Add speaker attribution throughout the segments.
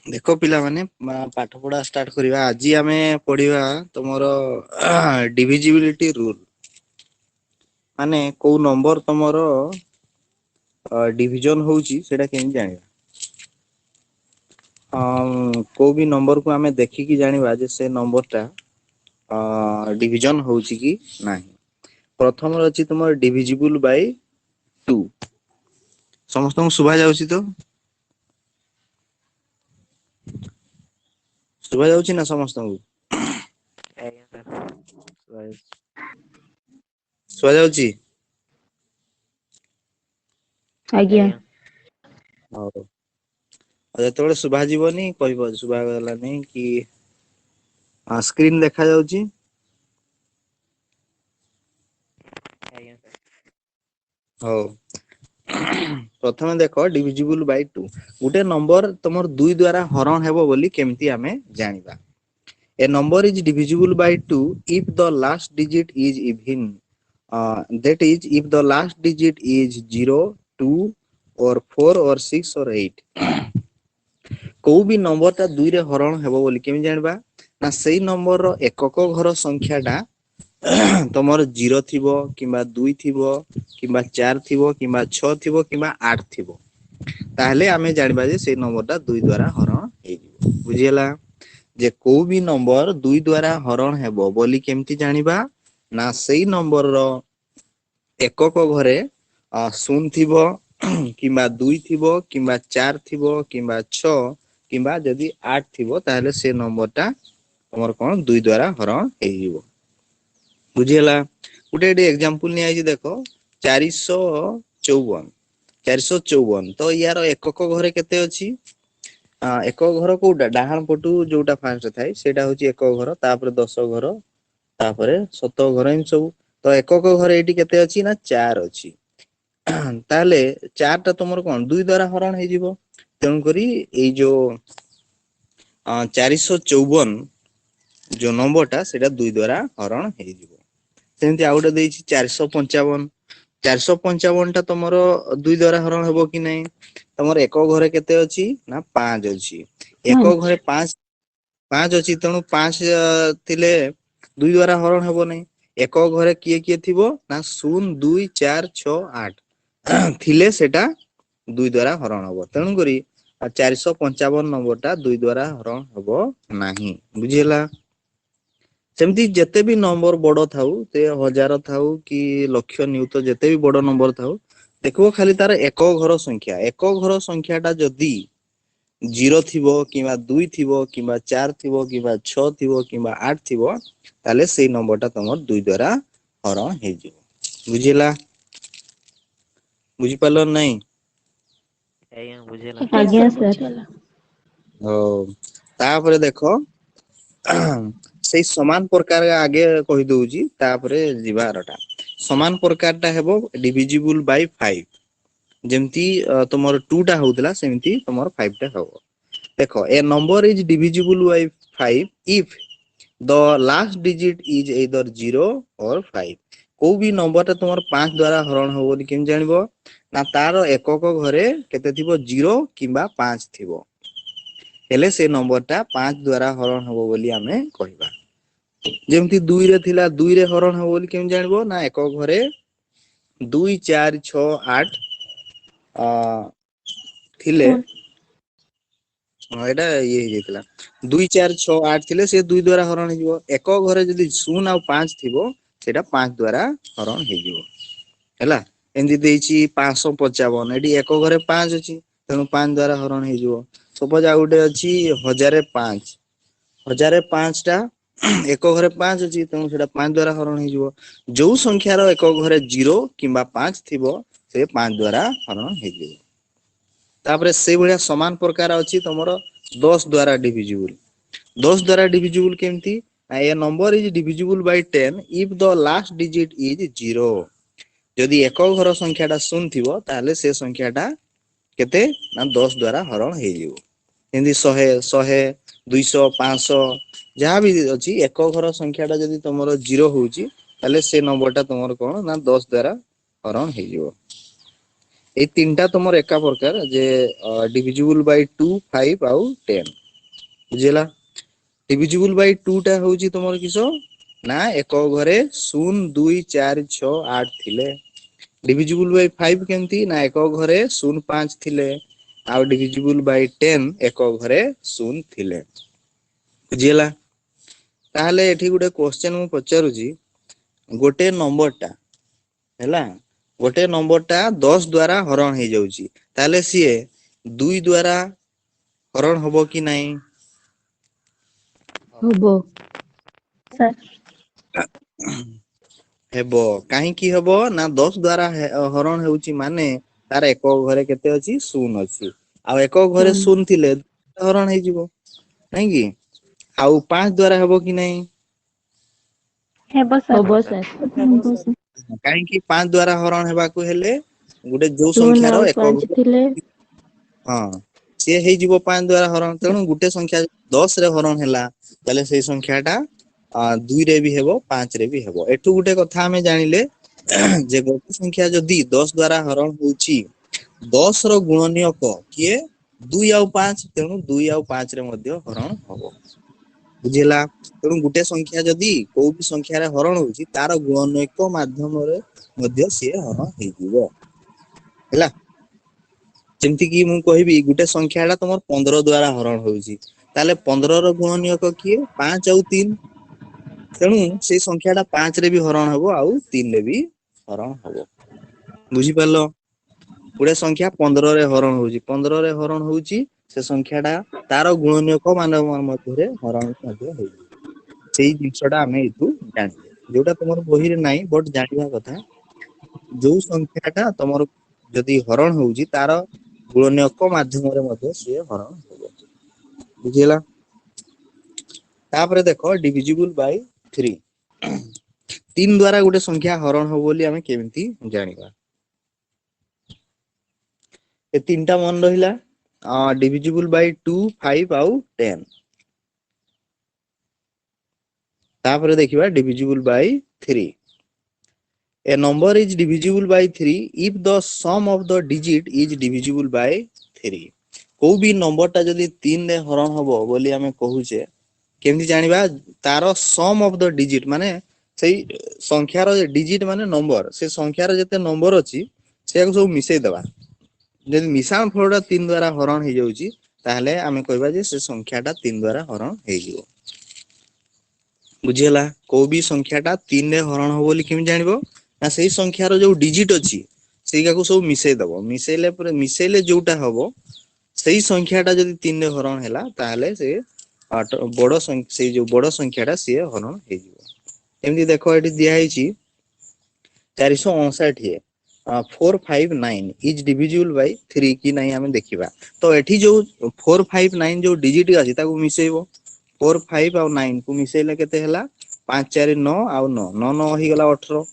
Speaker 1: देखो पिला माने पाठ पढ़ा स्टार्ट करिवा आज आमे पढ़िवा तमरो डिविजिबिलिटी रूल माने को नंबर तमरो डिवीजन होउची सेटा केन जानिबा को भी नंबर को आमे देखिकी जानिबा जे से नंबर टा डिवीजन होउची कि नाही प्रथम अछि तुमर डिविजिबल बाय 2 समस्त को सुभा जाउची तो सुभा जाउची ना समस्त को
Speaker 2: ଆଜ୍ଞା ସାର୍
Speaker 1: सुभा जाउची
Speaker 3: ଆଜ୍ଞା
Speaker 1: ହଉ ଯେତେବେଳେ ଶୁଭା ଯିବନି କହିବ ଶୁଭା ଗଲାନି କି ସ୍କ୍ରିନ ଦେଖା ଯାଉଛି
Speaker 2: ଆଜ୍ଞା ସାର୍
Speaker 1: ହଉ ପ୍ରଥମେ ଦେଖ ଡିଭିଜିବୁଲ ବାଇ 2 ଗୋଟେ ନମ୍ବର ତମର ଦୁଇ ଦ୍ଵାରା ହରଣ ହେବ ବୋଲି କେମିତି ଆମେ ଜାଣିବା ଏ number is divisible by 2 if the last digit is even that is if the last digit is 0 2 or 4 or 6 or 8 କୋଉ ବି ନମ୍ବର ଟା ଦୁଇରେ ହରଣ ହେବ ବୋଲି କେମିତି ଜାଣିବା ନା ସେଇ ନମ୍ବର ର ଏକକ ଘର ସଂଖ୍ୟା ଟା ତମର 0 ଥିବ କିମ୍ବା 2 ଥିବ କିମ୍ବା 4 ଥିବ କିମ୍ବା 6 ଥିବ କିମ୍ବା 8 ଥିବ ତାହେଲେ ଆମେ ଜାଣିବା ଯେ ସେଇ ନମ୍ବର ଟା ଦୁଇ ଦ୍ଵାରା ହରଣ ହେଇଯିବ ବୁଝିହେଲା ଯେ କୋଉ ବି ନମ୍ବର ଦୁଇ ଦ୍ଵାରା ହରଣ ହେବ ବୋଲି କେମିତି ଜାଣିବା ନା ସେଇ ନମ୍ବର ର ଏକକ ଘରେ ଶୂନ ଥିବ କିମ୍ବା 2 ଥିବ କିମ୍ବା 4 ଥିବ କିମ୍ବା 6 କିମ୍ବା ଯଦି 8 ଥିବ ତାହେଲେ ସେ ନମ୍ବର ଟା ତମର କଣ ଦୁଇ ଦ୍ଵାରା ହରଣ ହେଇଯିବ ବୁଝିହେଲା ଗୋଟେ ଏଠି ଏକ୍ଜାମ୍ପଲ ନିଆଯାଇଛି ଦେଖ 454 454 ତ ୟାର ଏକକ ଘରେ କେତେ ଅଛି ଏକ ଘର କୋଉଟା ଡାହାଣ ପଟୁ ଯୋଉଟା ଫାଷ୍ଟ ଥାଏ ସେଇଟା ହଉଛି ଏକ ଘର ତାପରେ 10 ଘର ତାପରେ ଶତ ଘର ଏମିତି ସବୁ ତ ଏକକ ଘରେ ଏଇଠି କେତେ ଅଛି ନା 4 ଅଛି ତାହେଲେ 4 ଟା ତମର କଣ ଦୁଇ ଦ୍ଵାରା ହରଣ ହେଇଯିବ ତେଣୁକରି ଏଇ ଯୋଉ 454 ଯୋଉ ନମ୍ବର ଟା ସେଇଟା ଦୁଇ ଦ୍ଵାରା ହରଣ ହେଇଯିବ ସେମିତି ଆଉ ଗୋଟେ ଦେଇଛି 455 455 ଟା ତମର ଦୁଇ ଦ୍ଵାରା ହରଣ ହବ କି ନାଇଁ ତମର ଏକ ଘରେ କେତେ ଅଛି ନା 5 ଅଛି ଏକ ଘରେ 5 ଅଛି ତେଣୁ 5 ଥିଲେ ଦୁଇ ଦ୍ଵାରା ହରଣ ହବ ନାହିଁ ଏକ ଘରେ କିଏ କିଏ ଥିବ ନା 0 2 4 6 8 ଥିଲେ ସେଟା ଦୁଇ ଦ୍ଵାରା ହରଣ ହବ ତେଣୁକରି 455 ନମ୍ବର ଟା ଦୁଇ ଦ୍ଵାରା ହରଣ ହବ ନାହିଁ ବୁଝିହେଲା ସେମିତି ଯେତେ ବି ନମ୍ବର ବଡ ଥାଉ ସେ ହଜାର ଥାଉ କି ଲକ୍ଷ ନିୟୁତ ଯେତେ ବି ବଡ ନମ୍ବର ଥାଉ ଦେଖିବ ଖାଲି ତାର ଏକ ଘର ସଂଖ୍ୟା ଏକ ଘର ସଂଖ୍ୟା ଟା ଯଦି 0 ଥିବ କିମ୍ବା 2 ଥିବ କିମ୍ବା 4 ଥିବ କିମ୍ବା 6 ଥିବ କିମ୍ବା 8 ଥିବ ତାହେଲେ ସେଇ ନମ୍ବର ଟା ତମର ଦୁଇ ଦ୍ଵାରା ହରଣ ହେଇଯିବ ବୁଝିହେଲା ବୁଝିପାରିଲ ନାଇଁ
Speaker 2: ଆଜ୍ଞା ବୁଝିହେଲା
Speaker 3: ଆଜ୍ଞା ସାର୍
Speaker 1: ହଉ ତାପରେ ଦେଖ ସେଇ ସମାନ ପ୍ରକାର ଆଗେ କହିଦଉଛି ତାପରେ ଯିବା ଆରଟା ସମାନ ପ୍ରକାର ଟା ହେବ ଡିଭିଜିବୁଲ ବାଇ 5 ଯେମିତି ତମର 2 ଟା ହଉଥିଲା ସେମିତି ତମର 5 ଟା ହବ ଦେଖ a number is divisible by 5 if the last digit is either 0 or 5 କୋଉ ବି ନମ୍ବର ଟା ତମର 5 ଦ୍ଵାରା ହରଣ ହବ ବୋଲି କେମିତି ଜାଣିବ ନା ତାର ଏକକ ଘରେ କେତେ ଥିବ 0 କିମ୍ବା 5 ଥିବ ହେଲେ ସେ ନମ୍ବର ଟା 5 ଦ୍ଵାରା ହରଣ ହବ ବୋଲି ଆମେ କହିବା ଯେମିତି 2 ରେ ଥିଲା 2 ରେ ହରଣ ହବ ବୋଲି କେମିତି ଜାଣିବ ନା ଏକ ଘରେ 2 4 6 8 ଥିଲେ ହଁ ଏଇଟା ଇଏ ହେଇଯାଇଥିଲା 2 4 6 8 ଥିଲେ ସେ ଦୁଇ ଦ୍ଵାରା ହରଣ ହେଇଯିବ ଏକ ଘରେ ଯଦି 0 ଆଉ 5 ଥିବ ସେଇଟା 5 ଦ୍ଵାରା ହରଣ ହେଇଯିବ ହେଲା ଏମିତି ଦେଇଛି 555 ଏଠି ଏକ ଘରେ 5 ଅଛି ତେଣୁ 5 ଦ୍ଵାରା ହରଣ ହେଇଯିବ ସପୋଜ ଆଉ ଗୋଟେ ଅଛି 1005 1005 ଟା ଏକ ଘରେ 5 ଅଛି ତେଣୁ ସେଇଟା 5 ଦ୍ଵାରା ହରଣ ହେଇଯିବ ଯୋଉ ସଂଖ୍ୟାର ଏକ ଘରେ 0 କିମ୍ବା 5 ଥିବ ସେ 5 ଦ୍ଵାରା ହରଣ ହେଇଯିବ ତାପରେ ସେଇଭଳିଆ ସମାନ ପ୍ରକାର ଅଛି ତମର 10 ଦ୍ଵାରା ଡିଭିଜିବୁଲ 10 ଦ୍ଵାରା ଡିଭିଜିବୁଲ କେମିତି a number is divisible by 10 if the last digit is 0 ଯଦି ଏକ ଘର ସଂଖ୍ୟା ଟା ଶୂନ ଥିବ ତାହେଲେ ସେ ସଂଖ୍ୟା ଟା କେତେ ନା 10 ଦ୍ଵାରା ହରଣ ହେଇଯିବ ଏମିତି 100 200 500 ଯାହାବି ଅଛି ଏକ ଘର ସଂଖ୍ୟା ଟା ଯଦି ତମର 0 ହଉଛି ତାହେଲେ ସେ ନମ୍ବର ଟା ତମର କଣ ନା 10 ଦ୍ଵାରା ହରଣ ହେଇଯିବ ए तीनटा तुमर एका प्रकार जे डिविजिबल बाय 2 5 आउ 10 बुझिला डिविजिबल बाय 2 टा होउची तुमर किसो ना एक घरे 0 2 4 6 8 थिले डिविजिबल बाय 5 केमती ना एक घरे 0 5 थिले आउ डिविजिबल बाय 10 एक घरे 0 थिले बुझिला ताहले एठी गुटे क्वेश्चन मु पचारुची गोटे नंबर टा हैला गोटे नंबर टा 10 द्वारा हरण हे जाउची ताले सिए 2 द्वारा हरण होबो कि नाही
Speaker 3: होबो सर
Speaker 1: हेबो काहे की हेबो ना 10 द्वारा हरण हेउची माने तार एक घरे केते अछि 0 अछि आ एक घरे 0 थिले हरण हे जिवो नाही की आउ 5 द्वारा हेबो कि नाही
Speaker 3: होबो सर
Speaker 1: काहे की 5 द्वारा हरण हेबा को हेले गुटे जो
Speaker 3: 0
Speaker 1: संख्या रो
Speaker 3: ଆଉ
Speaker 1: एक
Speaker 3: 5 ଥିଲେ
Speaker 1: हां से हे जिवो 5 द्वारा हरण तेणु गुटे संख्या 10 रे हरण हैला तले सेई संख्याटा 2 रे भी हेबो 5 रे भी हेबो एठु गुटे कथा हमें जानिले जे गोटे संख्या जदी 10 द्वारा हरण होउची 10 रो गुणनीयक किए 2 आउ 5 तेणु 2 आउ 5 रे मध्ये हरण हबो बुझिला तेणु गुटे संख्या जदी कोउ भी संख्या रे हरण होउची तार गुणनीयक माध्यम रे मध्ये से हरण हे जिवो हैला जेमति की मु कहबी गुटे संख्याटा तमर 15 द्वारा हरण होउची ताले 15 रो गुणनीयक किए 5 आउ 3 तेणु से संख्याटा 5 रे भी हरण हबो आउ 3 रे भी हरण हबो बुझी पालो गुटे संख्या 15 रे हरण होउची 15 रे हरण होउची से संख्याटा तार गुणनीयक मानव मध्ये हरण मध्ये होउची सेई जिंसटा हमें इतु जानिले जोटा तमर बही रे नाही बट जानिबा कथा जो संख्याटा तमर जदी हरण होउची तार गुणनीयक माध्यम रे मध्ये से हरण हबो बुझिला तापरे देखो डिविजिबल बाय 3 3 द्वारा गुटे संख्या हरण हो बोली हमें केमिति जानिबा ए तीनटा मन रहिला डिविजिबल बाय 2 5 आउ 10 तापरे देखिबा divisible by 3 A number is divisible by 3 if the sum of the digit is divisible by 3 को भी नंबर टा जदी 3 रे हरण हबो बोली हमें कहूचे केमति जानिबा तारो सम ऑफ द डिजिट माने सेई संख्या रो डिजिट माने नंबर से संख्या रो जते नंबर अछि से सब मिसै दबा जदी मिसाण फलटा 3 द्वारा हरण हे जाउची ताहले हमें कहबा जे से संख्याटा 3 द्वारा हरण हे जिवो बुझियला को भी संख्याटा 3 रे हरण हो बोली केमि जानिबो ना सेई संख्या रो जो डिजिट अछि सेगा को सब मिसै दबो मिसैले पर मिसैले जोटा हबो सेई संख्याटा जदी 3 रे हरण हैला ताहले से बड़ संख्या से जो बड़ संख्याटा से हरण हे जिवो एमि देखो एठी दिया हिची 459 459 इज डिविजिबल बाय 3 की नहीं हमें देखिबा तो एठी जो 459 जो डिजिट अछि ताको मिसैबो 4 5 और 9 को मिसैले केते हैला 5 4 9 और 9 9 9 ही गला 18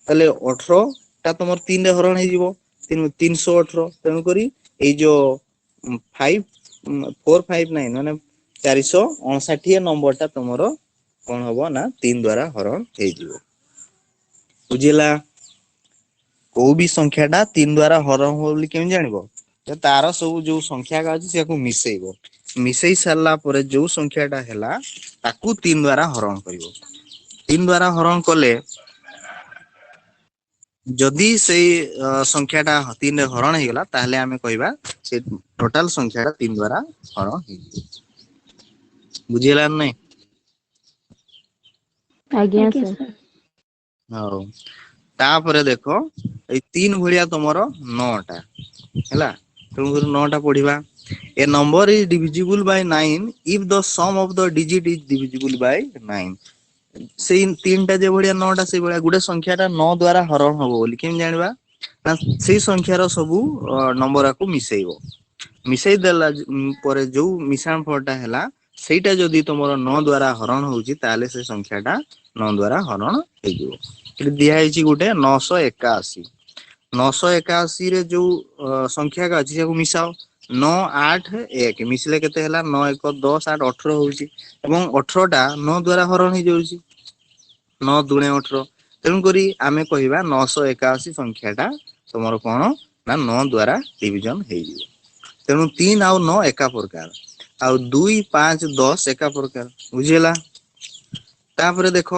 Speaker 1: तले 18 ता तमर 3 रे हरण हे जिवो 318 तेनु करी ए जो 5 459 माने 459 नंबर ता तमरो कोन हबो ना 3 द्वारा हरण हे जिवो बुझिला को भी संख्याटा 3 द्वारा हरण हो बोली केम जानिबो जे तार सब जो संख्या का अछि से को मिसैबो मिसै सारला परे जो संख्याटा हैला ताकू 3 द्वारा हरण करिवो 3 द्वारा हरण कले जदी से संख्याटा 3 रे हरण हे गेला ताहले हमें कहबा से टोटल संख्याटा 3 द्वारा हरण हे बुझिला नै
Speaker 3: आज्ञा सर
Speaker 1: हाउ तापरे देखो ए 3 भलिया तमरो 9 टा हैला तुम 9 टा पढिबा A number is divisible by 9 if the sum of the digit is divisible by 9 सेई 3 टा जे भलिया 9 टा से भलिया गुटे संख्याटा 9 द्वारा हरण हबो बोली केम जानिबा ना सेई संख्यार सब नंबर को मिसैबो मिसै देला परे जो मिसाण फलटा हैला सेटा जदी तमरो 9 द्वारा हरण होउची ताले से संख्याटा 9 द्वारा हरण हे जिवो एठी दिया हिची गुटे 981 981 रे जो संख्या का अछि को मिसाओ 9 8 1 मिसले केते हैला 9 1 10 8 18 होउची एवं 18 टा 9 द्वारा हरण हे जाउची 9 दुणे 18 तेनु करी आमे कहिबा 981 संख्याटा तमरो कोन ନା 9 ଦ୍ୱାରା ଡିଭିଜନ ହେଇଯିବ। ତେଣୁ 3 ଆଉ 9 ଏକା ପ୍ରକାର, ଆଉ 2 5 10 ଏକା ପ୍ରକାର। ବୁଝିଲା? ତାପରେ ଦେଖ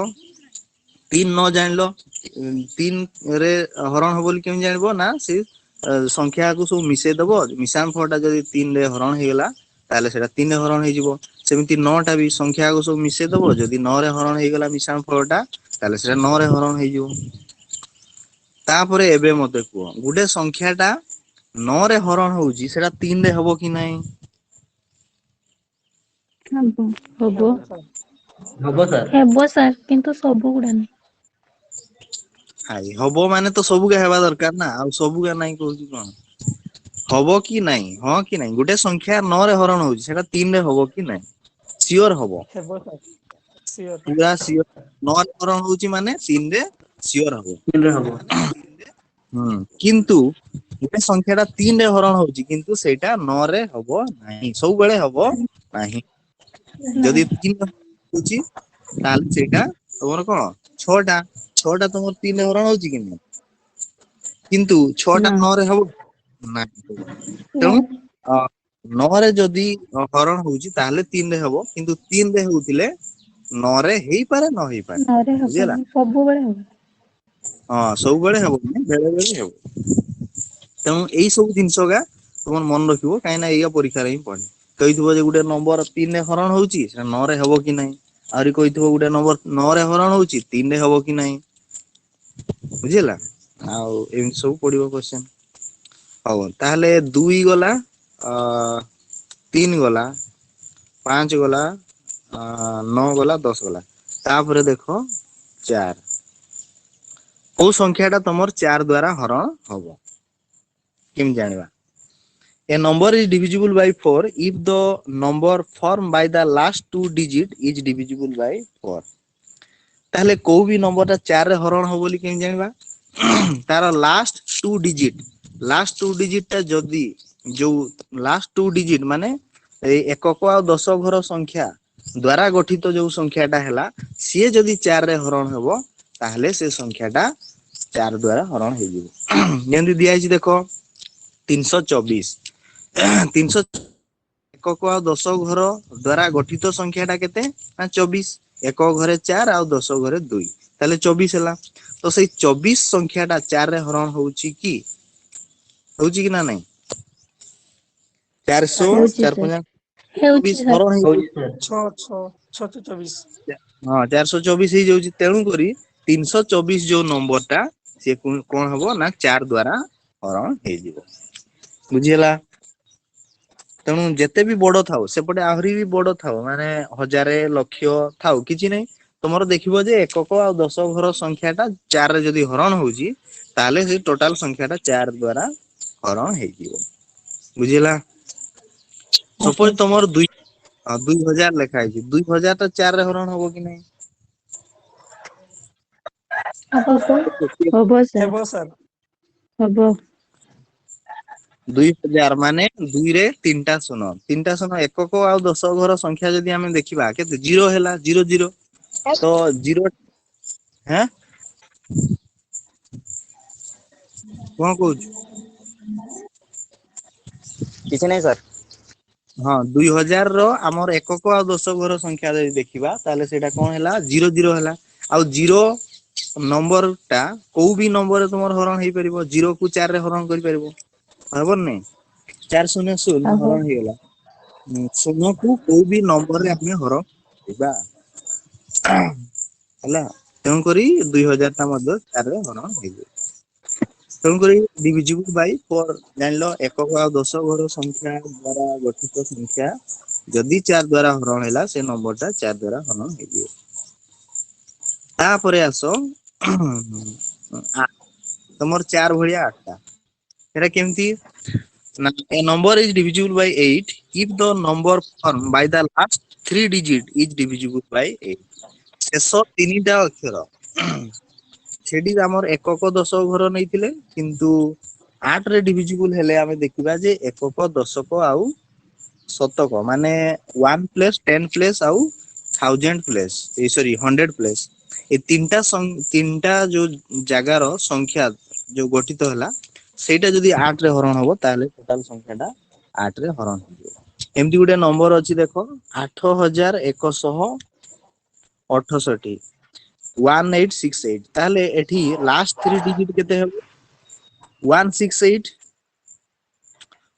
Speaker 1: 3 ନ ଜାଣିଲ 3 ରେ ହରଣ ହବ ବୋଲି କେମିତି ଜାଣିବ? ନା ସେ ସଂଖ୍ୟାକୁ ସବୁ ମିଶେଇ ଦବ, ମିଶାଣ ଫଳଟା ଯଦି 3 ରେ ହରଣ ହେଇଗଲା ତାହେଲେ ସେଟା 3 ରେ ହରଣ ହେଇଯିବ। ସେମିତି 9 ଟା ବି ସଂଖ୍ୟାକୁ ସବୁ ମିଶେଇ ଦବ, ଯଦି 9 ରେ ହରଣ ହେଇଗଲା ମିଶାଣ ଫଳଟା ତାହେଲେ ସେଟା 9 ରେ ହରଣ ହେଇଯିବ। ତାପରେ ଏବେ ମତେ କୁହ, ଗୋଟେ ସଂଖ୍ୟା ଟା 9 ରେ ହରଣ ହଉଛି ସେଟା 3 ରେ ହବ କି ନାହିଁ?
Speaker 3: ହବ
Speaker 2: ହବ ସାର୍।
Speaker 3: ହେବ ସାର୍, କିନ୍ତୁ ସବୁ ଗୁଡା ନାହିଁ।
Speaker 1: ହାଇ ହବ ମାନେ ତ ସବୁଗା ହେବା ଦରକାର ନା, ଆଉ ସବୁଗା ନାଇଁ କହୁଛି କଣ? ହବ କି ନାଇଁ? ହଁ କି ନାଇଁ? ଗୋଟେ ସଂଖ୍ୟା 9 ରେ ହରଣ ହଉଛି ସେଟା 3 ରେ ହବ କି ନାଇଁ? ସିଓର ହବ,
Speaker 4: ହେବ ସାର୍ ସିଓର
Speaker 1: ପୁରା ସିଓର। 9 ରେ ହରଣ ହଉଛି ମାନେ 3 ରେ ସିଓର ହବ। କିନ୍ତୁ ଗୋଟେ ସଂଖ୍ୟା ଟା 3 ରେ ହରଣ ହଉଛି କିନ୍ତୁ ସେଇଟା 9 ରେ ହବ ନାହିଁ, ସବୁବେଳେ ହବ ନାହିଁ। ଯଦି
Speaker 3: ନାହିଁ
Speaker 1: 3 ହଉଛି ତାହେଲେ ସେଇଟା ତମର କଣ 6ଟା, 6ଟା ତମର 3 ରେ ହରଣ ହଉଛି କି ନାଇଁ? କିନ୍ତୁ 6ଟା
Speaker 3: ନା
Speaker 1: 9 ରେ ହବ ନା? ତେଣୁ
Speaker 3: ନାହିଁ
Speaker 1: 9 ରେ ଯଦି ହରଣ ହଉଛି ତାହେଲେ 3 ରେ ହବ, କିନ୍ତୁ 3 ରେ ହଉଥିଲେ 9 ରେ ହେଇପାରେ ନ ହେଇପାରେ।
Speaker 3: ଘରେ
Speaker 1: ବୁଝିହେଲା?
Speaker 3: ହବନି, ସବୁବେଳେ ହବ।
Speaker 1: ହଁ ସବୁବେଳେ ହବନି, ବେଳେ ବେଳେ ହବ। ତେଣୁ ଏଇ ସବୁ ଜିନିଷ ଗା ତମର ମନେ ରଖିବ, କାହିଁକି ନା ଏଇଆ ପରୀକ୍ଷାରେ ହିଁ ପଡେ। କହିଥିବ ଯେ ଗୋଟେ ନମ୍ବର 3 ରେ ହରଣ ହଉଛି ସେଟା 9 ରେ ହବ କି ନାହିଁ? ଆହୁରି କହିଥିବ ଗୋଟେ ନମ୍ବର 9 ରେ ହରଣ ହଉଛି 3 ରେ ହବ କି ନାହିଁ? ବୁଝିହେଲା? ଆଉ ଏମିତି ସବୁ ପଡିବ କୋଶ୍ଚେନ। ହଉ ତାହେଲେ 2 ଗଲା, 3 ଗଲା, 5 ଗଲା, 9 ଗଲା, 10 ଗଲା। ତାପରେ ଦେଖ 4, କୋଉ ସଂଖ୍ୟା ଟା ତମର 4 ଦ୍ଵାରା ହରଣ ହବ? କେମିତି ଜାଣିବା? A number is divisible by 4 if the number formed by the last 2 digit is divisible by 4. ତାହେଲେ କୋଉ ବି ନମ୍ବର ଟା 4 ରେ ହରଣ ହବ ବୋଲି କେମିତି ଜାଣିବା? ତାର ଲାଷ୍ଟ 2 ଡିଜିଟ ଟା ଯଦି ଯୋଉ ଲାଷ୍ଟ 2 ଡିଜିଟ ମାନେ ଏଇ ଏକକ ଆଉ ଦଶ ଘର ସଂଖ୍ୟା ଦ୍ଵାରା ଗଠିତ ଯୋଉ ସଂଖ୍ୟା ଟା ହେଲା, ସିଏ ଯଦି 4 ରେ ହରଣ ହବ ତାହେଲେ ସେ ସଂଖ୍ୟା ଟା 4 ଦ୍ଵାରା ହରଣ ହେଇଯିବ। ଯେମିତି ଦିଆହେଇଛି ଦେଖ 324, 300 ଏକକ ଆଉ ଦଶ ଘର ଦ୍ଵାରା ଗଠିତ ସଂଖ୍ୟା ଟା କେତେ? ନା 24। ଏକ ଘରେ 4 ଆଉ 10 ଘରେ 2, ତାହେଲେ 24 ହେଲା। ତ ସେଇ 24 ସଂଖ୍ୟା ଟା 4 ରେ ହରଣ ହଉଛି କି? ହଉଛି କି ନା ନାଇଁ? 400
Speaker 3: ହେଉଛି
Speaker 1: 4
Speaker 3: ସାର୍,
Speaker 1: 5
Speaker 3: ହେଉଛି
Speaker 1: 24
Speaker 3: ସାର୍।
Speaker 1: ହରଣ ହେଇଯାଉଛି।
Speaker 4: 6
Speaker 1: ହଁ 424 ହେଇଯାଉଛି। ତେଣୁ କରି 324 ଯୋଉ ନମ୍ବର ଟା ସେ କଣ ହବ ନା 4 ଦ୍ଵାରା ହରଣ ହେଇଯିବ। ବୁଝିହେଲା? ତେଣୁ ଯେତେ ବି ବଡ ଥାଉ, ସେପଟେ ଆହୁରି ବି ବଡ ଥାଉ, ମାନେ 1000 ଲକ୍ଷ ଥାଉ, କିଛି ନାହିଁ। ତମର ଦେଖିବ ଯେ ଏକକ ଆଉ ଦଶ ଘର ସଂଖ୍ୟା ଟା 4 ରେ ଯଦି ହରଣ ହଉଛି ତାହେଲେ ସେ ଟୋଟାଲ ସଂଖ୍ୟା ଟା 4 ଦ୍ଵାରା ହରଣ ହେଇଯିବ। ବୁଝିହେଲା? ସପୋଜ ତମର 2000 ଲେଖା ହେଇଛି, 2000 ଟା 4 ରେ ହରଣ ହବ କି ନାଇଁ?
Speaker 3: ହବ ସାର୍,
Speaker 4: ହେବ ସାର୍
Speaker 3: ହବ।
Speaker 1: 2000 ମାନେ 2 ରେ 3ଟା ଶୂନ, 3ଟା ଶୂନ। ଏକକ ଆଉ ଦଶ ଘର ସଂଖ୍ୟା ଯଦି ଆମେ ଦେଖିବା କେତେ? 0 ହେଲା, 0 0। ତ 0 ହାଁ କଣ କହୁଛୁ?
Speaker 2: କିଛି ନାହିଁ ସାର୍।
Speaker 1: ହଁ 2000 ର ଆମର ଏକକ ଆଉ ଦଶ ଘର ସଂଖ୍ୟା ଯଦି ଦେଖିବା ତାହେଲେ ସେଇଟା କଣ ହେଲା? 0 0 ହେଲା। ଆଉ 0 ନମ୍ବର ଟା କୋଉ ବି ନମ୍ବରରେ ତମର ହରଣ ହେଇପାରିବ। 0 କୁ 4 ରେ ହରଣ କରିପାରିବ, ହବନି ନାଇଁ? 4 ଶୂନ ଶୂନ
Speaker 3: ହବ
Speaker 1: ହରଣ ହେଇଗଲା। ଶୂନକୁ କୋଉ ବି ନମ୍ବରରେ ଆମେ ହରଣ କରିବା ହେଲା। ତେଣୁକରି 2000 ଟା ମଧ୍ୟ 4 ରେ ହରଣ ହେଇଯିବ। ତେଣୁକରି ଡିଭିଜିବୁଲ ବାଇ 4 ଜାଣିଲ, ଏକକ ଆଉ ଦଶ ଘର ସଂଖ୍ୟା ଦ୍ଵାରା ଗଠିତ ସଂଖ୍ୟା ଯଦି 4 ଦ୍ଵାରା ହରଣ ହେଲା, ସେ ନମ୍ବର ଟା 4 ଦ୍ଵାରା ହରଣ ହେଇଯିବ। ତାପରେ ଆସ ତମର 4 ଭଳିଆ 8ଟା। ସେଟା କେମିତି? ନା a number is divisible by 8 if the number formed by the last 3 digit is divisible by 8. ଶେଷ 3ଟା ଅକ୍ଷର ସେଠି ଆମର ଏକକ ଦଶ ଘର ନେଇଥିଲେ, କିନ୍ତୁ 8 ରେ ଡିଭିଜିବୁଲ ହେଲେ ଆମେ ଦେଖିବା ଯେ ଏକକ ଦଶକ ଆଉ ଶତକ, ମାନେ 1 ପ୍ଲେସ 10 ପ୍ଲେସ ଆଉ 1000 ପ୍ଲେସ, ଏ ସରି 100 ପ୍ଲେସ, ଏ ତିନିଟା ଯୋଉ ଜାଗାର ସଂଖ୍ୟା ଯୋଉ ଗଠିତ ହେଲା ସେଇଟା ଯଦି 8 ରେ ହରଣ ହବ ତାହେଲେ ଟୋଟାଲ ସଂଖ୍ୟାଟା 8 ରେ ହରଣ ହେଇଯିବ। ଏମିତି ଗୋଟେ ନମ୍ବର ଅଛି ଦେଖ 8168 1868 ତାହେଲେ ଏଠି ଲାଷ୍ଟ 3 ଡିଜିଟ କେତେ ହେବ 168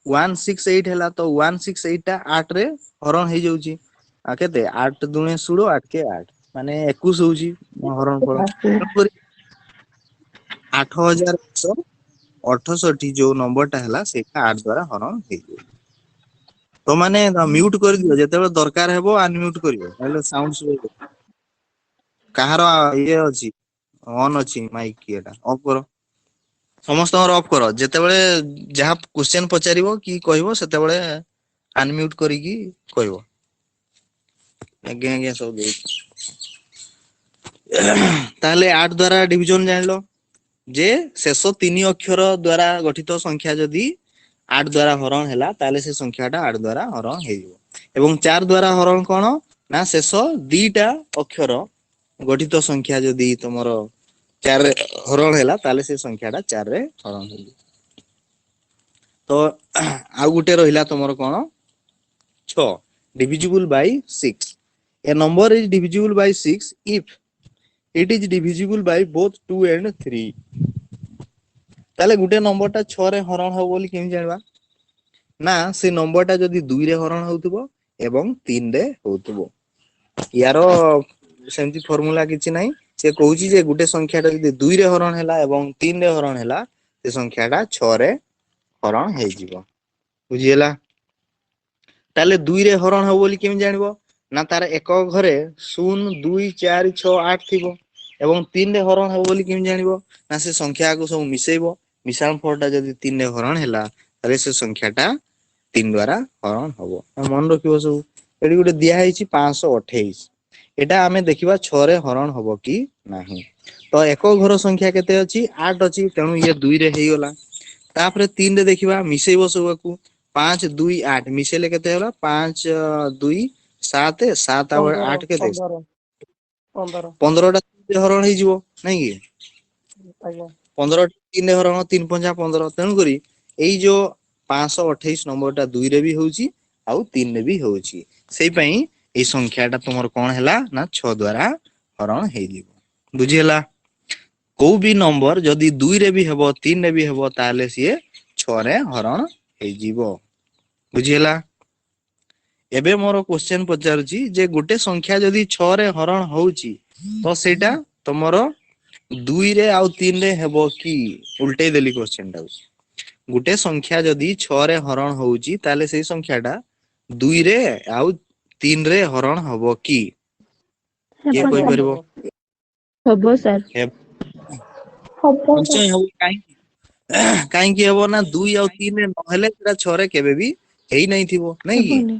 Speaker 1: 168 ହେଲା ତ 168 ଟା 8 ରେ ହରଣ ହେଇଯାଉଛି ଆଉ କେତେ 8 ଦୁଣେ 16 8 କେ 8 ମାନେ 21 ହଉଛି ହରଣ ଫଳ। ତେଣୁକରି 8168 ଯୋଉ ନମ୍ବରଟା ହେଲା ସେଇଟା 8 ଦ୍ଵାରା ହରଣ ହେଇଯିବ। ତ ମାନେ ମ୍ୟୁଟ କରିଦିଅ ଯେତେବେଳେ ଦରକାର ହେବ ଅନମ୍ୟୁଟ କରିବ ହେଲେ ସାଉଣ୍ଡ ଶୁଭିବ। କାହାର ଇଏ ଅଛି ଅନ୍ ଅଛି ମାଇକ ଇଏଟା ଅଫ୍ କର ସମସ୍ତଙ୍କର ଅଫ୍ କର ଯେତେବେଳେ ଯାହା କ୍ୱେଶ୍ଚନ ପଚାରିବ କି କହିବ ସେତେବେଳେ ଅନମ୍ୟୁଟ କରିକି କହିବ। ଆଜ୍ଞା ଆଜ୍ଞା ସବୁ ଦେଇଛି। ତାହେଲେ 8 ଦ୍ଵାରା ଡିଭିଜନ ଜାଣିଲ ଯେ ଶେଷ 3 ଅକ୍ଷର ଦ୍ଵାରା ଗଠିତ ସଂଖ୍ୟା ଯଦି 8 ଦ୍ଵାରା ହରଣ ହେଲା ତାହେଲେ ସେ ସଂଖ୍ୟାଟା 8 ଦ୍ଵାରା ହରଣ ହେଇଯିବ। ଏବଂ 4 ଦ୍ଵାରା ହରଣ କଣ ନା ଶେଷ 2ଟା ଅକ୍ଷର ଗଠିତ ସଂଖ୍ୟା ଯଦି ତମର 4 ରେ ହରଣ ହେଲା ତାହେଲେ ସେ ସଂଖ୍ୟାଟା 4 ରେ ହରଣ ହେଇଯିବ। ତ ଆଉ ଗୋଟେ ରହିଲା ତମର କଣ 6 divisible by 6 a number is divisible by 6 if it is divisible by both 2 and 3 ତାହେଲେ ଗୋଟେ ନମ୍ବର ଟା 6 ରେ ହରଣ ହବ ବୋଲି କେମିତି ଜାଣିବା ନା ସେ ନମ୍ବର ଟା ଯଦି 2 ରେ ହରଣ ହଉଥିବ ଏବଂ 3 ରେ ହଉଥିବ। ୟାର ସେମିତି ଫର୍ମୁଲା କିଛି ନାହିଁ ସେ କହୁଛି ଯେ ଗୋଟେ ସଂଖ୍ୟା ଟା ଯଦି 2 ରେ ହରଣ ହେଲା ଏବଂ 3 ରେ ହରଣ ହେଲା ସେ ସଂଖ୍ୟା ଟା 6 ରେ ହରଣ ହେଇଯିବ। ବୁଝିହେଲା। ତାହେଲେ 2 ରେ ହରଣ ହବ ବୋଲି କେମିତି ଜାଣିବ ନା ତାର ଏକ ଘରେ 0 2 4 6 8 ଥିବ ଏବଂ 3 ରେ ହରଣ ହବ ବୋଲି କେମିତି ଜାଣିବ ନା ସେ ସଂଖ୍ୟାକୁ ସବୁ ମିଶେଇବ ମିଶାଣ ଫଳ ଟା ଯଦି 3 ରେ ହରଣ ହେଲା ତାହେଲେ ସେ ସଂଖ୍ୟା ଟା 3 ଦ୍ଵାରା ହରଣ ହବ। ମନେ ରଖିବ ସବୁ। ଏଠି ଗୋଟେ ଦିଆ ହେଇଛି 528 ଏଟା ଆମେ ଦେଖିବା 6 ରେ ହରଣ ହବ କି ନାହିଁ। ତ ଏକ ଘର ସଂଖ୍ୟା କେତେ ଅଛି 8 ଅଛି ତେଣୁ ଇଏ 2 ରେ ହେଇଗଲା। ତାପରେ 3 ରେ ଦେଖିବା ମିଶେଇବ ସବୁଆକୁ 5 2 8 ମିଶେଇଲେ କେତେ ହେଲା 5 2 7 7 ଆଉ 8 କେତେ
Speaker 4: 15
Speaker 1: 15ଟା 3 ରେ ହରଣ ହେଇଯିବ ନାଇଁ କି
Speaker 4: ଆଜ୍ଞା
Speaker 1: 15 3 ରେ ହରଣ 3 5 15 ତେଣୁକରି ଏଇ ଯୋଉ 528 ନମ୍ବର ଟା 2 ରେ ବି ହଉଛି ଆଉ 3 ରେ ବି ହଉଛି। ସେଇ ପାଇଁ ଏଇ ସଂଖ୍ୟା ଟା ତମର କଣ ହେଲା ନା 6 ଦ୍ଵାରା ହରଣ ହେଇଯିବ। ବୁଝିହେଲା। କୋଉ ବି ନମ୍ବର ଯଦି 2 ରେ ବି ହେବ 3 ରେ ବି ହେବ ତାହେଲେ ସିଏ 6 ରେ ହରଣ ହେଇଯିବ। ବୁଝିହେଲା। ଏବେ ମୋର କ୍ୱେଶ୍ଚନ ପଚାରୁଛି ଯେ ଗୋଟେ ସଂଖ୍ୟା ଯଦି 6 ରେ ହରଣ ହଉଛି ତ ସେଇଟା ତମର 2 ରେ ଆଉ 3 ରେ ହେବ କି ଉଲଟେଇ ଦେଲି କ୍ୱେଶ୍ଚନ ଟାକୁ ଗୋଟେ ସଂଖ୍ୟା ଯଦି 6 ରେ ହରଣ ହଉଛି ତାହେଲେ ସେଇ ସଂଖ୍ୟା ଟା 2 ରେ ଆଉ 3 ରେ ହରଣ ହବ କି କିଏ
Speaker 3: ହେବ ସାର୍
Speaker 1: କହିପାରିବ?
Speaker 3: ହବ ସାର୍ ହବ
Speaker 1: ନିଶ୍ଚୟ
Speaker 3: ସାର୍
Speaker 1: ହବ କାହିଁକି କାହିଁକି ହବ ନା 2 ଆଉ 3 ରେ ନହେଲେ ସେଟା 6 ରେ କେବେ ବି ହେଇନାହିଁଥିବ ନାଇଁ କି
Speaker 3: ହେବନି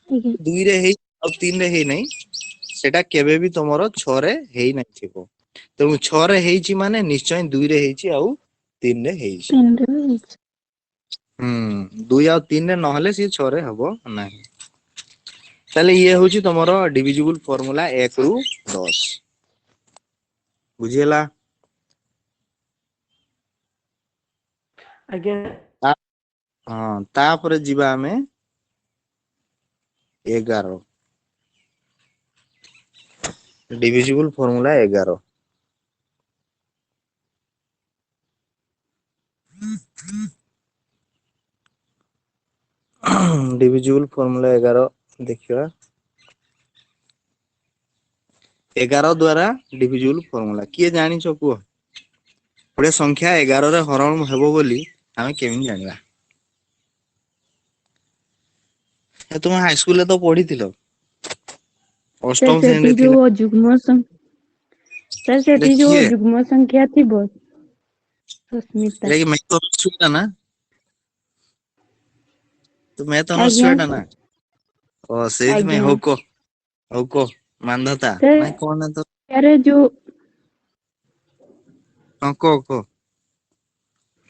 Speaker 3: ଆଜ୍ଞା
Speaker 1: 2 ରେ ହେଇ ଆଉ 3 ରେ ହେଇନାହିଁ ସେଟା କେବେ ବି ତମର 6 ରେ ହେଇନଥିବ। ତେଣୁ 6 ରେ ହେଇଛି ମାନେ ନିଶ୍ଚୟ 2 ରେ ହେଇଛି ଆଉ 3 ରେ ହେଇଛି।
Speaker 3: 3 ରେ ବି ହେଇଛି।
Speaker 1: 2 ଆଉ 3 ରେ ନହେଲେ ସିଏ 6 ରେ ହବ ନାହିଁ। ତାହେଲେ ଇଏ ହଉଛି ତମର ଡିଭିଜିବୁଲ ଫର୍ମୁଲା 1 ରୁ 10। ବୁଝିହେଲା।
Speaker 4: ଆଜ୍ଞା
Speaker 1: ହଁ ତାପରେ ଯିବା ଆମେ 11 ଡିଭିଜିବୁଲ ଫର୍ମୁଲା 11। ଡିଭିଜିବୁଲ ଫର୍ମୁଲା 11 ଦେଖିବା 11 ଦ୍ଵାରା ଡିଭିଜିବୁଲ ଫର୍ମୁଲା କିଏ ଜାଣିଛ କୁହ? ଗୋଟେ ସଂଖ୍ୟା 11 ରେ ହରଣ ହେବ ବୋଲି ଆମେ କେମିତି ଜାଣିବା? ତୁମେ ହାଇସ୍କୁଲରେ ତ ପଢିଥିଲ।
Speaker 3: ସାର୍
Speaker 1: ଅଷ୍ଟମ
Speaker 3: ସେଠି
Speaker 1: ଶ୍ରେଣୀରେ ଥିଲା।
Speaker 3: ଯୋଉ ସାର୍
Speaker 1: ଏଟା
Speaker 3: ସେଠି ଯୋଉ
Speaker 1: କିଏ
Speaker 3: ଯୁଗ୍ମ ସଂଖ୍ୟା ଥିବ ସସ୍ମିତା
Speaker 1: ଏଟା କି ମ୍ୟାଥ ଛୁଆ ନା ତୁ ମ୍ୟାଥ ଅନର୍ସ
Speaker 3: ଆଜ୍ଞା
Speaker 1: ଛୁଆଟା ନା ଓ ସେଇଥିପାଇଁ
Speaker 3: ଆଜ୍ଞା
Speaker 1: ହଉ କହ ମାନ୍ଧାତା
Speaker 3: ସାର୍
Speaker 1: ନାଇଁ କଣ ନା ତ
Speaker 3: ଆରେ ଯୋଉ
Speaker 1: ହଁ କହ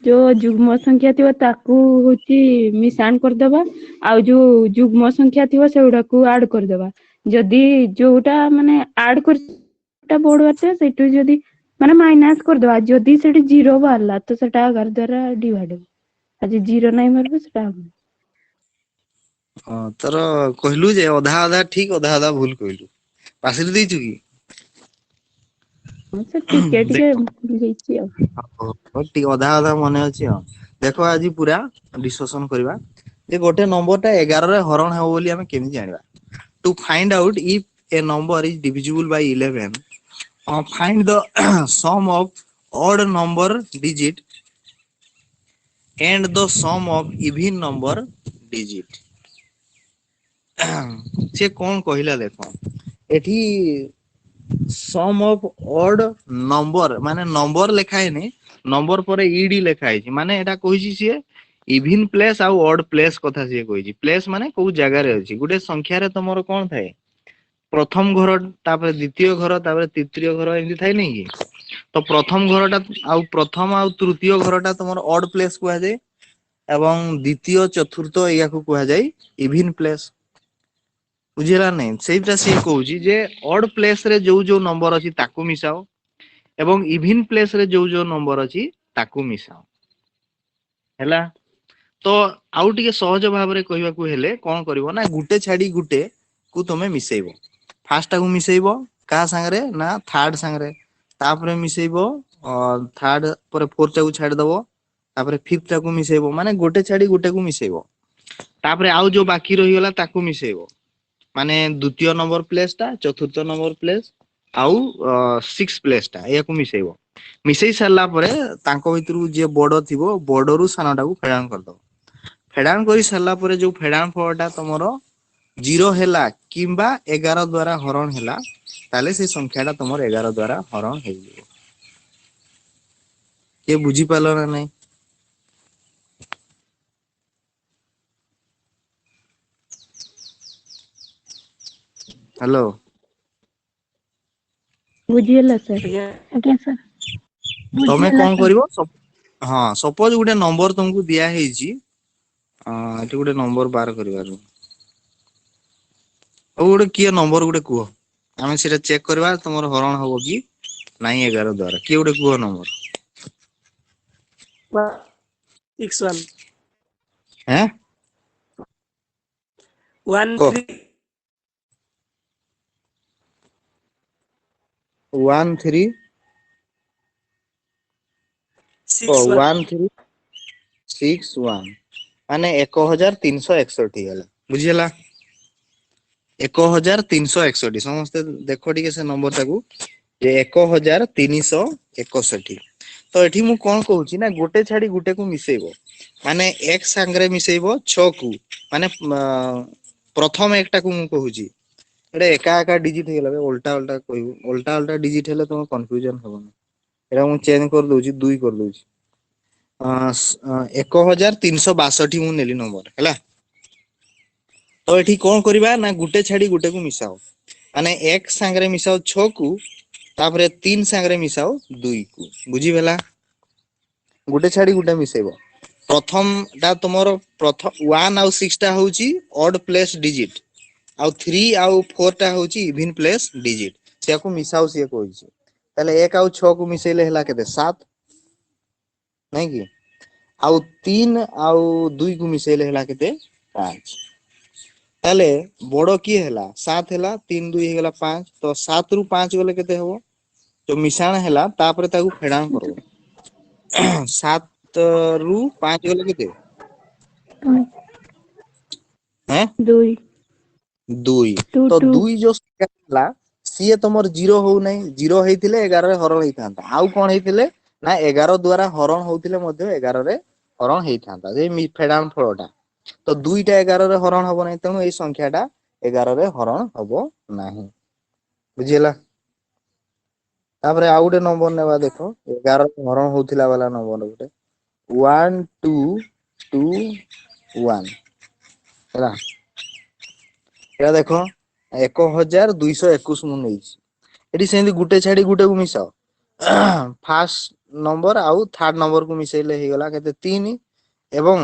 Speaker 3: ଯୋଉ ଯୁଗ୍ମ ସଂଖ୍ୟା ଥିବ ତାକୁ ହଉଛି ମିଶାଣ କରିଦବା ଆଉ ଯୋଉ ଯୁଗ୍ମ ସଂଖ୍ୟା ଥିବ ସେଗୁଡାକୁ ଆଡ କରିଦବା ଯଦି ଯୋଉଟା ମାନେ ଆଡ କରି ଟା ବଢୁଆ ଥିବ ସେଇଠୁ ଯଦି ମାନେ ମାଇନାସ କରିଦବା ଯଦି ସେଠି 0 ବାହାରିଲା ତ ସେଟା 11 ଦ୍ୱାରା ଡିଭାଇଡ ହବ ଆଜି 0 ନାହିଁ ମାରିବ ସେଟା ହବ
Speaker 1: ତୋର କହିଲୁ ଯେ ଅଧା ଅଧା ଠିକ ଅଧା ଅଧା ଭୁଲ କହିଲୁ ପାସିଲି ଦେଇଛୁ କି?
Speaker 3: ହଁ ସେ ଟିକେ ଟିକେ
Speaker 1: ଦେଖ
Speaker 3: ଭୁଲ ହେଇଛି ଆଉ
Speaker 1: ଟିକେ ଅଧା ଅଧା ମନେ ଅଛି ଆଉ ଦେଖ ଆଜି ପୁରା ଡିସକସନ କରିବା ଯେ ଗୋଟେ ନମ୍ବର ଟା 11 ରେ ହରଣ ହେବ ବୋଲି ଆମେ କେମିତି ଜାଣିବା two find out if A number is divisible by 11 find the sum of odd number digit and the sum of even number digit ସେ କଣ କହିଲା ଦେଖ ଏଠି ସମ୍ ଅଫ ଅଡ୍ ନମ୍ବର ମାନେ ନମ୍ବର ଲେଖା ହେଇନି ନମ୍ବର ପରେ ଇଡି ଲେଖା ହେଇଛି ମାନେ ଏଟା କହିଛି ସିଏ ଇଭିନ ପ୍ଲେସ ଆଉ ଅଡ ପ୍ଲେସ କଥା ସିଏ କହିଛି ପ୍ଲେସ ମାନେ କୋଉ ଜାଗାରେ ଅଛି ଗୋଟେ ସଂଖ୍ୟାରେ ତମର କଣ ଥାଏ ପ୍ରଥମ ଘର ତାପରେ ଦ୍ଵିତୀୟ ଘର ତାପରେ ତୃତୀୟ ଘର ଏମିତି ଥାଏ ନାଇଁ କି ତ ପ୍ରଥମ ଘରଟା ଆଉ ପ୍ରଥମ ଆଉ ତୃତୀୟ ଘରଟା ତମର ଅଡ ପ୍ଲେସ କୁହାଯାଏ ଏବଂ ଦ୍ଵିତୀୟ ଚତୁର୍ଥ ଏହାକୁ କୁହାଯାଏ ଇଭିନ ପ୍ଲେସ ବୁଝିହେଲା ନାଇଁ ସେଇଟା ସିଏ କହୁଛି ଯେ ଅଡ ପ୍ଲେସ ରେ ଯୋଉ ଯୋଉ ନମ୍ବର ଅଛି ତାକୁ ମିଶାଅ ଏବଂ ଇଭିନ ପ୍ଲେସ ରେ ଯୋଉ ଯୋଉ ନମ୍ବର ଅଛି ତାକୁ ମିଶାଅ ହେଲା ତ ଆଉ ଟିକେ ସହଜ ଭାବରେ କହିବାକୁ ହେଲେ କଣ କରିବ ନା ଗୋଟେ ଛାଡି ଗୋଟେ କୁ ତମେ ମିଶେଇବ ଫାଷ୍ଟଟାକୁ ମିଶେଇବ କାହା ସାଙ୍ଗରେ ନା ଥାର୍ଡ ସାଙ୍ଗରେ ତାପରେ ମିଶେଇବ ଥାର୍ଡ ପରେ ଫୋର୍ଥ ଟାକୁ ଛାଡିଦବ ତାପରେ ଫିଫ୍ଥ ଟାକୁ ମିଶେଇବ ମାନେ ଗୋଟେ ଛାଡି ଗୋଟେକୁ ମିଶେଇବ ତାପରେ ଆଉ ଯୋଉ ବାକି ରହିଗଲା ତାକୁ ମିଶେଇବ ମାନେ ଦ୍ଵିତୀୟ ନମ୍ବର ପ୍ଲେସ ଟା ଚତୁର୍ଥ ନମ୍ବର ପ୍ଲେସ ଆଉ ସିକ୍ସ ପ୍ଲେସ ଟା ଏହାକୁ ମିଶେଇବ ମିଶେଇ ସାରିଲା ପରେ ତାଙ୍କ ଭିତରୁ ଯିଏ ବଡ ଥିବ ବଡରୁ ସାନ ଟାକୁ ଫେଡାଣ କରିଦବ ଫେଡାଣ କରି ସାରିଲା ପରେ ଯୋଉ ଫେଡାଣ ଫଳଟା ତମର 0 ହେଲା କିମ୍ବା 11 ଦ୍ଵାରା ହରଣ ହେଲା ତାହେଲେ ସେ ସଂଖ୍ୟା ଟା ତମର 11 ଦ୍ଵାରା ହରଣ ହେଇଯିବ କିଏ ବୁଝିପାରିଲ ନା ନାଇଁ ହ୍ୟାଲୋ
Speaker 3: ବୁଝିହେଲା ସାର୍
Speaker 4: ଆଜ୍ଞା
Speaker 3: ଆଜ୍ଞା ସାର୍
Speaker 1: ତମେ
Speaker 3: ବୁଝିହେଲା
Speaker 1: କଣ
Speaker 3: ସାର୍
Speaker 1: କରିବ ହଁ ସପୋଜ ଗୋଟେ ନମ୍ବର ତମକୁ ଦିଆ ହେଇଛି ଏଠି ଗୋଟେ ନମ୍ବର ବାହାର କରିବାରୁ ଆଉ ଗୋଟେ କିଏ ନମ୍ବର ଗୋଟେ କୁହ ଆମେ ସେଇଟା ଚେକ୍ କରିବା ତମର ହରଣ ହବ କି ନାଇଁ 11 ଦ୍ଵାରା କିଏ ଗୋଟେ କୁହ ନମ୍ବର
Speaker 4: 161
Speaker 1: ହେଁ
Speaker 4: 1
Speaker 1: କହ
Speaker 4: 3
Speaker 1: 1 3
Speaker 4: 6 1
Speaker 1: 1 3 6 1 ମାନେ 1361 ହେଲା ବୁଝିହେଲା 1361 ସମସ୍ତେ ଦେଖ ଟିକେ ସେ ନମ୍ବର ଟାକୁ ଯେ 1361 ତ ଏଠି ମୁଁ କଣ କହୁଛି ନା ଗୋଟେ ଛାଡି ଗୋଟେ କୁ ମିଶେଇବ ମାନେ ଏକ ସାଙ୍ଗରେ ମିଶେଇବ 6 କୁ ମାନେ ପ୍ରଥମ એકଟାକୁ ମୁଁ କହୁଛି ଏଟା ଏକା ଏକା ଡିଜିଟ ହେଇଗଲା ଓଲଟା ଓଲଟା କହିବୁ ଓଲଟା ଓଲଟା ଡିଜିଟ ହେଲେ ତମ କନଫ୍ୟୁଜନ ହବନି ଏଇଟା ମୁଁ ଚେଞ୍ଜ କରିଦଉଛି 2 କରିଦଉଛି 1362 ମୁଁ ନେଲି ନମ୍ବର ହେଲା ତ ଏଠି କଣ କରିବା ନା ଗୋଟେ ଛାଡି ଗୋଟେକୁ ମିଶାଅ ମାନେ 1 ସାଙ୍ଗରେ ମିଶାଅ 6 କୁ ତାପରେ 3 ସାଙ୍ଗରେ ମିଶାଅ 2 କୁ ବୁଝିହେଲା ଗୋଟେ ଛାଡି ଗୋଟେ ମିଶେଇବ ପ୍ରଥମ ଟା ତୁମର 1 ଆଉ 6 ଟା ହଉଛି ଅଡ ପ୍ଲେସ ଡିଜିଟ ଆଉ 3 ଆଉ 4 ଟା ହଉଛି ଇଭିନ ପ୍ଲେସ ଡିଜିଟ ସେଆକୁ ମିଶାଉ ସିଏ କହିଛି ତାହେଲେ 1 ଆଉ 6 କୁ ମିଶେଇଲେ ହେଲା କେତେ 7 ନାଇଁ କି ଆଉ 3 ଆଉ 2 କୁ ମିଶେଇଲେ ହେଲା କେତେ 5 ତାହେଲେ ବଡ କିଏ ହେଲା 7 ହେଲା 3 2 ହେଇଗଲା 5 ତ 7 ରୁ 5 ଗଲେ କେତେ ହବ ଯୋଉ ମିଶାଣ ହେଲା ତାପରେ ତାକୁ ଫେଡାଣ କରିବ 7 ରୁ 5 ଗଲେ କେତେ ଆଁ
Speaker 3: 2
Speaker 1: 2 ତ 2 ଯୋଉ ହେଲା ସିଏ ତମର 0 ହଉନାହିଁ 0 ହେଇଥିଲେ 11ରେ ହରଣ ହେଇଥାନ୍ତା ଆଉ କଣ ହେଇଥିଲେ ନା 11 ଦ୍ଵାରା ହରଣ ହଉଥିଲେ ମଧ୍ୟ 11ରେ ହରଣ ହେଇଥାନ୍ତା ଯେ ଫେଡାଣ ଫଳ ଟା ତ 2ଟା 11ରେ ହରଣ ହବ ନାହିଁ ତେଣୁ ଏଇ ସଂଖ୍ୟା ଟା 11ରେ ହରଣ ହବ ନାହିଁ ବୁଝିହେଲା ତାପରେ ଆଉ ଗୋଟେ ନମ୍ବର ନେବା ଦେଖ 11 ହରଣ ହଉଥିଲା ବାଲା ନମ୍ବର ଗୋଟେ 1 2 2 1 ହେଲା ଏଇଟା ଦେଖ 1221 ମୁଁ ନେଇଛି ଏଠି ସେମିତି ଗୋଟେ ଛାଡି ଗୋଟେକୁ ମିଶାଅ ଫାଷ୍ଟ ନମ୍ବର ଆଉ ଥାର୍ଡ ନମ୍ବର କୁ ମିଶେଇଲେ ହେଇଗଲା କେତେ 3 ଏବଂ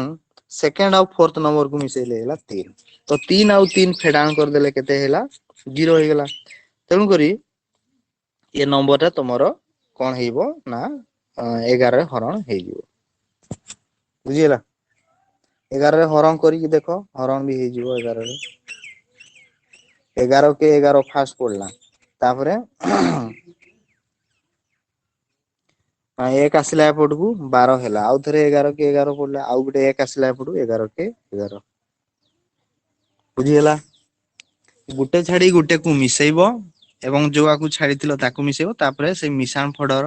Speaker 1: ସେକେଣ୍ଡ ଆଉ ଫୋର୍ଥ ନମ୍ବରକୁୁ ମିଶେଇଲେ ହେଇଲା 3 ତ 3 ଆଉ 3 ଫେଡାଣ କରିଦେଲେ କେତେ ହେଲା 0 ହେଇଗଲା ତେଣୁକରି ଏ ନମ୍ବର ଟା ତମର कौन हेइबो ना 11 रे हरण हेइजिवो बुझिला 11 रे हरण करी देखो हरण भी हेइजिवो 11 रे 11 के 11 फास्ट पड़ला तापरे एक आसला एपटू 12 ହେଲା आउ थरे 11 के 11 पड़ला आउ गुटे एक आसला एपटू 11 के 11 बुझिला गुटे छाड़ी गुटे को मिसेइबो एवं जोआ को छाड़ीथिलो ताकू मिसेइबो तापरे से मिशान फडर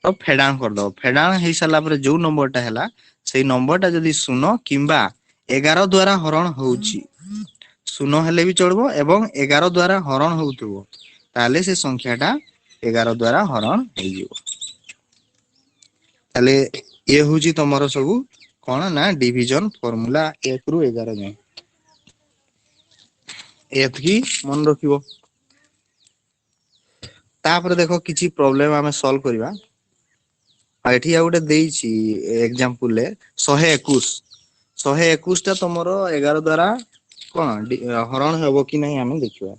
Speaker 1: तो फेडाण कर दो फेडाण हेई साला परे जो नंबरटा हैला सेई नंबरटा जदी शून्य किंबा 11 द्वारा हरण होउची शून्य हेले भी चलबो एवं 11 द्वारा हरण होउथबो ताले से संख्याटा 11 द्वारा हरण हेइजिवो ताले ये होउची तमरो सबु कोन ना डिवीजन फार्मूला 1 रु 11 जाय एतकी मन रखिबो तापर देखो किछि प्रॉब्लम आमे सॉल्व करबा आ एठी आ गुटे देइछि एग्जांपल ले 121 121 टा तमरो 11 द्वारा कोन हरण हेबो कि नहीं आमे देखिबा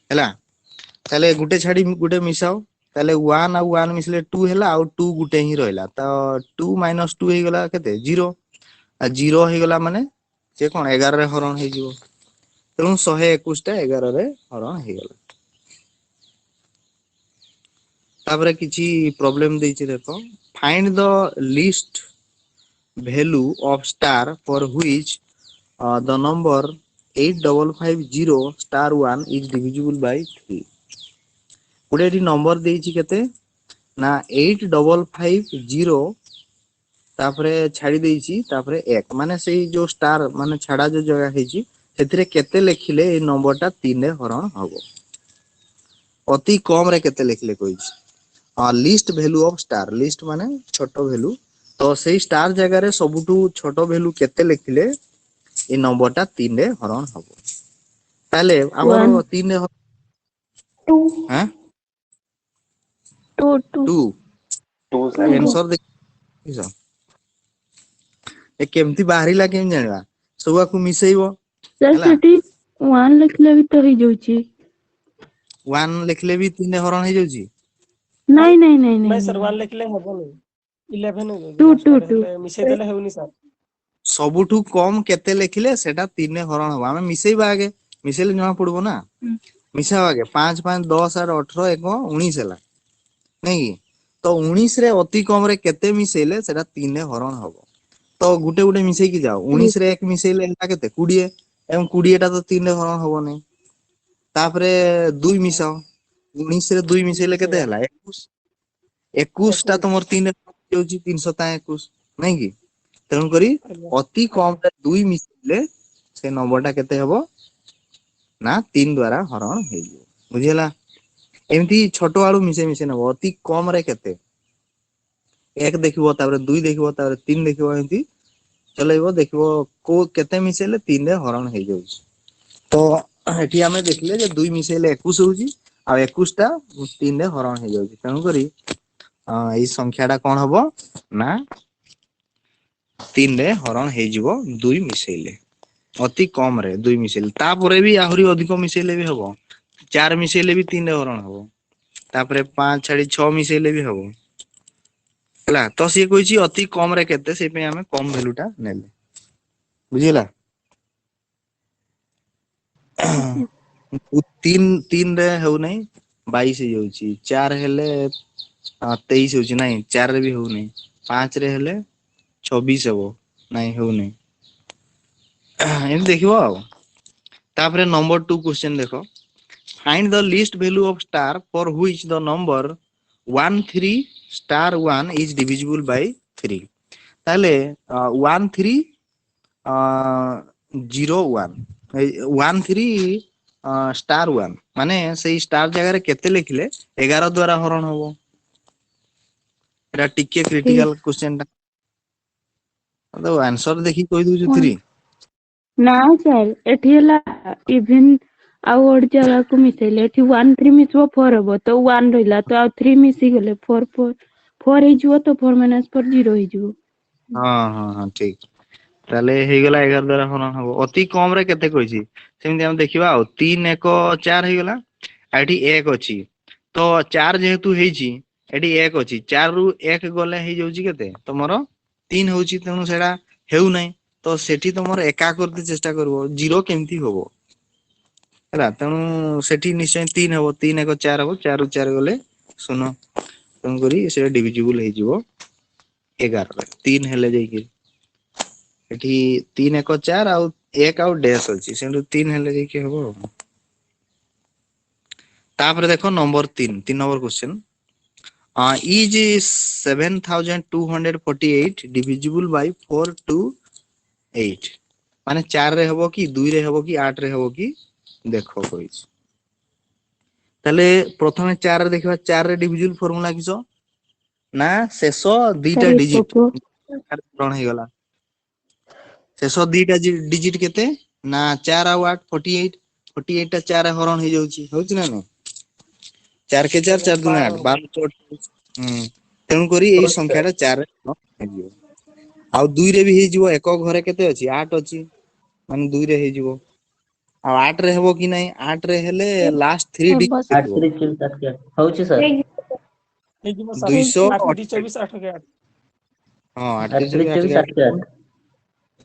Speaker 1: हैला ताले गुटे छाडी गुटे मिसाओ ताले 1 आ 1 मिसले 2 हैला आ 2 गुटे ही रहला त 2 - 2 हे गेला केते 0 आ 0 हे गेला माने से कोन 11 रे हरण हे जिवो तेणु 121 टा 11 रे हरण हे गेला तापरे किछि प्रॉब्लम देछि देखो find the list value of star for which the number 8550 star 1 is divisible by 3 गुटे एठी नंबर देछि केते ना 8550 तापरे छाडी देछि तापरे 1 माने सेही जो स्टार माने छाडा जो जगह हेछि सेथिरे केते लेखिले ए नंबरटा 3 रे हरण हबो अति कम रे केते लेखिले कहिछि least value of star least माने छोटो वैल्यू तो सेही स्टार जगह रे सबुटू छोटो वैल्यू केते लेखिले ए नंबरटा 3 रे हरण हबो ताले हमरो
Speaker 3: 1
Speaker 1: 3 रे
Speaker 3: 2
Speaker 1: हैं
Speaker 3: 2 2
Speaker 1: 2
Speaker 2: 2 सर
Speaker 1: आंसर देखिसो ए केमती बाहरिला केम जानबा सबा को मिसेइबो
Speaker 3: सर
Speaker 1: हैला
Speaker 3: सेठी 1 लिखले भी तो ही जाउची
Speaker 1: 1 लिखले भी 3 रे हरण हे जाउची
Speaker 3: नहीं नहीं नहीं
Speaker 4: नहीं
Speaker 3: नहीं
Speaker 4: सर
Speaker 3: नहीं
Speaker 4: 1 लिखले हबो 11
Speaker 3: to
Speaker 4: last
Speaker 3: to
Speaker 4: Ade
Speaker 3: to
Speaker 4: हेले मिसे देले हेउनी सर
Speaker 1: सबुठू कम केते लेखिले सेटा 3 रे हरण हबो हमें मिसेइबा आगे मिसेले जमा पड़बो ना मिसाओ आगे 5 5 10 और 18 1 19 हैला नहीं कि? तो 19 रे अति कम रे केते मिसेले सेटा 3 रे हरण हबो तो गुटे गुटे मिसेई की जाओ 19 रे 1 मिसेले हैला केते 20 एवं 20 टा तो 3 रे हरण हबो नै तापरे 2 मिसाओ 19 रे 2 मिसेले केते हैला 21 21 टा तमर 3 रे होउची 321 नहीं कि तेनु करी अति कम रे 2 मिसेले से नंबरटा केते हबो ना 3 द्वारा हरण हेइयो बुझिला एमती छोटो आलू मिसे मिसे नबो अति कम रे केते 1 देखिबो तापरे 2 देखिबो तापरे 3 देखिबो एमती चलेइबो देखिबो को केते मिसेले 3 रे हरण हेइ जाउची तो एठी हमें देखले जे 2 मिसेले 21 होउची आ 21 टा 3 रे हरण हेइ जाउची तेनु करी एई संख्याटा कोन हबो ना 3 रे हरण हेइ जिवो 2 मिसेले अति कम रे 2 मिसेले तापरे भी आहुरी अधिक मिसेले भी हबो 4 मिसेले भी 3 रे हरण हबो तापरे 5 छाडी 6 मिसेले भी हबो हला तो से कहिची अति कम रे केते से पे हमें कम वैल्यूटा नेले बुझिला 3 रे हो नै 22 हे जाउची 4 हेले 23 होउची नाही 4 रे भी हो नै 5 रे हेले 26 हबो नाही हो नै एम देखिबो आ तापरे नंबर 2 क्वेश्चन देखो find the list value of star for which the number 13 star 1 is divisible by 3 ताले 13 0 1 13 स्टार 1 माने सेही स्टार जगह रे केते लिखले 11 द्वारा हरण होबो एटा टिके क्रिटिकल क्वेश्चन ता तो आंसर देखि कहि दउ छु 3
Speaker 3: ना सर एठी हला इवन आउ और जगह को मिसेले एठी 1 3 मिसबो 4 हबो तो 1 रहिला तो आ 3 मिसी गेले 4 4 4 हे जिवो तो 4 - 4 0 हे जिवो
Speaker 1: हां हां हां ठीक ताले हेगला 11 द्वारा हरण हबो अति कम रे केते कहछि सेमति हम देखिबा आ 3 1 4 हेगला आठी 1 अछि तो 4 जेहेतु हेछि एठी 1 अछि 4 रु 1 गले हे जाउछि केते तमरो 3 होउछि तेनु सेडा हेउ नै तो सेठी तमरो एका करते चेष्टा करबो 0 केमति होबो ହେଲା ତେଣୁ ସେଠି ନିଶ୍ଚୟ 3 ହବ 3 1 4 ହବ 4 ରୁ 4 ଗଲେ 0 ତେଣୁ କରି ସେ ଡିଭିଜିବୁଲ ହେଇଯିବ 11 ରେ 3 ହେଲେ ଯାଇକି ଏଠି 3 1 4 ଆଉ 1 ଆଉ ଡ୍ୟାଶ ଅଛି ସେଠୁ 3 ହେଲେ ଯାଇକି ହବ ତାପରେ ଦେଖ number 3 number question is 7248 divisible by 4 to 8 माने 4 रे हबो कि 2 रे हबो कि 8 रे हबो कि देखो कहिस ताले प्रथमे 4 रे देखबा 4 रे डिविजिबल फार्मूला किसो ना शेषो दीटा
Speaker 3: सर
Speaker 1: डिजिट
Speaker 3: एकोको
Speaker 1: कौन हे गला शेषो दीटा डिजिट केते ना 4 ଆଉ 8 48 48 टा 4 हरण हे जाउची होउची ना ना 4 के 4 4 दुना 8 12 तेणु करी एई संख्या टा 4 रे हेजियो आ 2 रे भी हेजियो एको घरे केते अछि 8 अछि माने 2 रे हेजियो आ 8 रे हेबो कि नै 8 रे हेले लास्ट 3
Speaker 3: ହେବ
Speaker 1: डिजिट
Speaker 2: आठ
Speaker 1: देखिबो
Speaker 2: तीन तीन सात के हଉଛି सर
Speaker 4: ହେଇଯିବ ସାର୍ 8 2
Speaker 1: 200
Speaker 4: 24 8 8
Speaker 1: ହଁ 8
Speaker 2: ଆଠ
Speaker 1: 2
Speaker 2: ତିରିଶ
Speaker 1: 8
Speaker 2: ଚବିଶ ଆଠ के
Speaker 1: 8
Speaker 2: आठ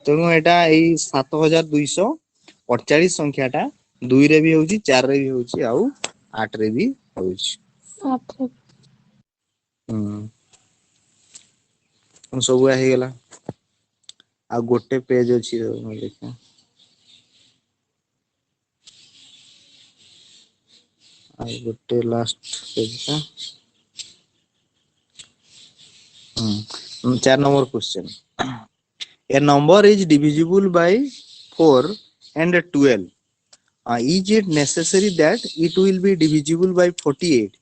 Speaker 1: ତେଣୁ ଏଟା ଏଇ 7248 ସଂଖ୍ୟା ଟା 2 ରେ ବି ହଉଛି 4 ରେ ବି ହଉଛି ଆଉ 8 ରେ ବି ହଉଛି
Speaker 3: ଆଠ
Speaker 1: ସବୁ ହେଇଗଲା ଆଉ ଗୋଟେ ପେଜ ଅଛି ଦେଖିବା ଆଉ ଗୋଟେ ଲାଷ୍ଟ ପେଜ ଟା 4 number question a number is divisible by 4 and 12 is it necessary that it will be divisible by 48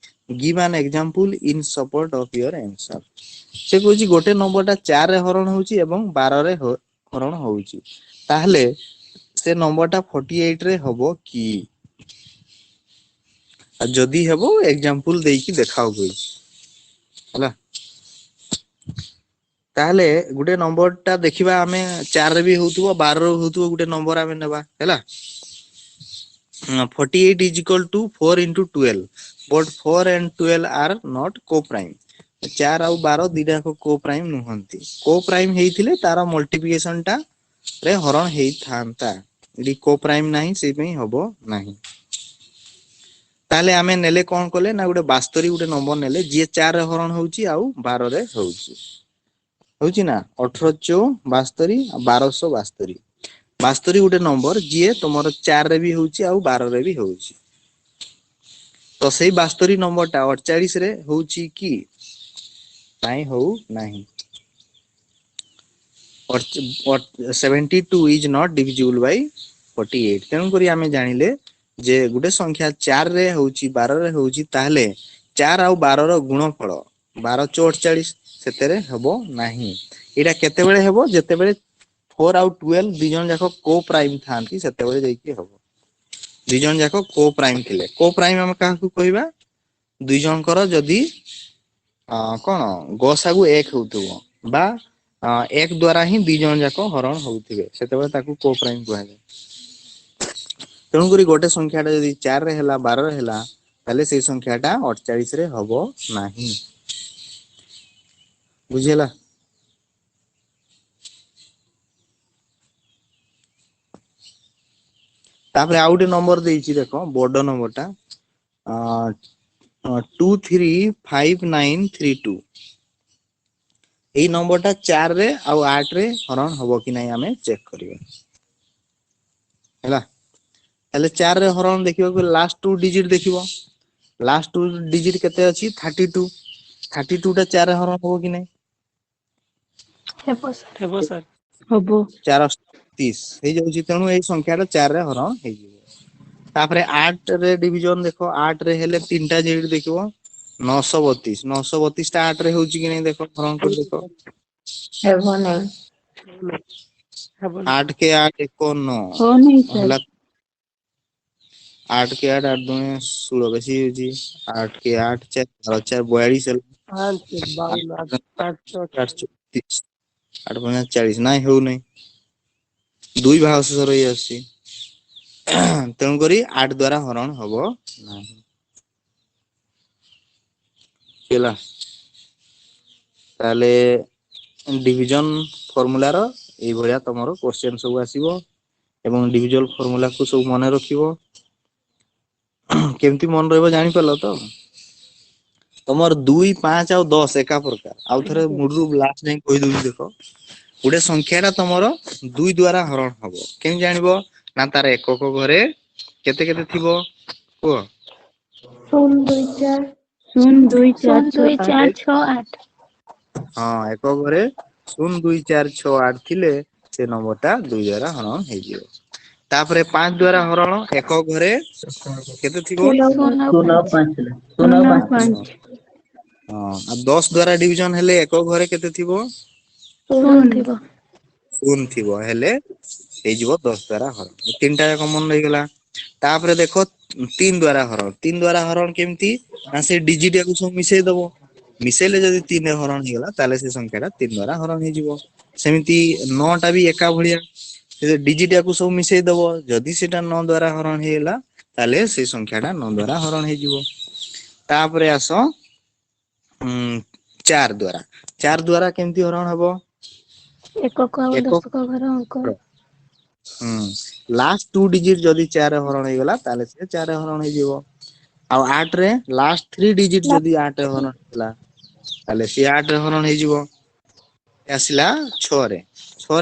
Speaker 1: give an example in support of your answer से कहूची गोटे नंबर टा 4 रे हरण होउची एवं 12 रे हरण होउची ताहले से नंबर टा 48 रे हबो की आ जदी हेबो एग्जांपल देकी देखाओ कहूची हला ताहले गुटे नंबर टा देखिबा हमें 4 रे भी होउतबो 12 रे होउतबो गुटे नंबर हमें नेबा हैला 48 is equal to 4 into 12 but 4 and 12 are not co-prime 4 ଆଉ 12 दिटा को co-prime नुहंती co-prime हेइथिले तारा मल्टीप्लिकेशन टा रे हरण हेइ थांता इडी co-prime नाही सेइ पई हबो नाही ताले आमे नेले कोन कोले ना गुटे बास्तरी गुटे नंबर नेले जे 4 रे हरण होउची आउ 12 रे होउची होउची ना 18 72 1272 72 गुटे नंबर जे तमरो 4 रे भी होउची आउ 12 रे भी होउची तो सेई 72 नंबर टा 48 रे होउची की नाही होउ नाही 72 is not divisible by 48 तेणु करी आमे जानिले जे गुटे संख्या 4 रे होउची 12 रे होउची ताहले 4 आउ 12 रो गुणफल 12 4 48 सेतेरे हबो नाही एटा केते बेले हबो जेते बेले 4 आउ 12 दी जन जाको को प्राइम थांती सेते बेले जाईकी हबो दी जन जाको को प्राइम थिले को प्राइम हम काहकु कहिबा दुई जनकर जदी कोन गसागु 1 होउतबो बा 1 द्वारा ही दी जन जाको हरण होउथिबे सेते बेले ताकू को प्राइम कहै तेणु करी गोटे संख्या टा जदी 4 रे हैला 12 रे हैला ताले सेई संख्या टा 48 रे हबो नाही बुझियला तापरे आ गुटे नंबर देइची देखो बड नंबर टा 235932 एई नंबर टा 4 रे आ 8 रे हरण हबो कि नै हमें चेक करियो हैला ताले 4 रे हरण देखिबो कि लास्ट 2 डिजिट देखिबो लास्ट 2 डिजिट केते अछि 32 32 टा 4 रे हरण हबो कि नै
Speaker 3: ହେବ
Speaker 4: ହେବ ସାର୍
Speaker 3: ହବ
Speaker 1: 430 हे जाउची तेणु एई संख्या टा 4 रे हरण हे जिवो तापरे 8 रे डिवीजन देखो 8 रे हेले तीनटा डिजिट देखिबो 932 932 टा 8 रे होउची कि नै देखो हरण कर देखो
Speaker 3: ହେବ ନାହିଁ
Speaker 1: 8 के 8 51
Speaker 3: ହଉ ନାହିଁ ସାର୍
Speaker 1: ହେଲା 8 के 8 8 दूनी 16 बेसी होउची 8 के 8 4 4 42 ହେଲା
Speaker 4: 5 52 8 8
Speaker 1: 8 40 ନାଇଁ ହଉ ନାଇଁ ଦୁଇ ଭାଗଶେଷ ରହି ଆସୁଛି ତେଣୁ କରି 8 ଦ୍ୱାରା ହରଣ ହବ ନାହିଁ ହେଲା। ତାହେଲେ डिविजन फॉर्मूलार एई भलिया तमरो क्वेश्चन सब आसीबो एवं डिविजन फॉर्मूला को सब मन रखिबो केमती मन रहबो जानि परलो तो तमर 2 5 और 10 एका प्रकार आउ थरे मुडरू लास्ट नहीं कहि दउ देखो गुटे संख्याटा तमरो 2 द्वारा हरण हबो केम जानिबो ना तार एकक घरे केते केते थिबो को
Speaker 3: 0 2 4 6 8
Speaker 1: हां एकक घरे 0 2 4 6 8 थिले से नंबरटा 2 द्वारा हरण हे जिवो तापरे 5 द्वारा हरण एकक घरे केते थिबो
Speaker 2: 0 5 0 5
Speaker 1: हां आ 10 द्वारा डिवीजन हेले एकक घरे केते थिबो 0 थिबो हेले हे जिवो 10 द्वारा हरण तीनटा कॉमन रहि गेला तापरे देखो 3 द्वारा हरण केमती ना से डिजिट को सब मिसै दबो मिसेले जदी 3 हरण हे गेला ताले से संख्याटा 3 द्वारा हरण हे जिवो सेमिति 9 टा भी एका भलिया से डिजिट को सब मिसै दबो जदी सेटा 9 द्वारा हरण हे गेला ताले से संख्याटा 9 द्वारा हरण हे जिवो तापरे आसो 4 द्वारा केमती हरण हबो
Speaker 3: एकक और दशक घर अंक
Speaker 1: लास्ट 2 डिजिट जदी 4 हरण हे गेला ताले से 4 हरण हे जिवो आ 8 रे लास्ट 3 डिजिट जदी 8 हरण हेला ताले से 8 रे हरण हे जिवो आसिला 6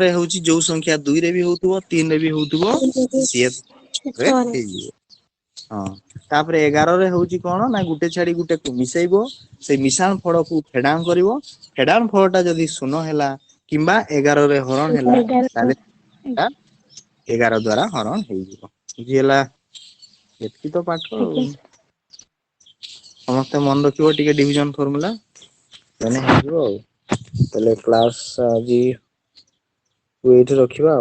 Speaker 1: रे होउची जो संख्या 2 रे भी होतुबो 3 रे भी होतुबो से 6 रे हे जिवो हां तापरे 11 रे होउची कोन ना गुटे छाडी गुटे को मिसैबो से मिसाण फळ को फेडाण करिवो फेडाण फळटा जदी शून्य हेला किंबा 11 रे हरण हेला ताले 11 द्वारा हरण हे जिवो बुझियला एतकी तो पाठ समस्त मन रखिबो टिके डिवीजन फार्मूला माने हेजो तले क्लास आज वेट रखिबा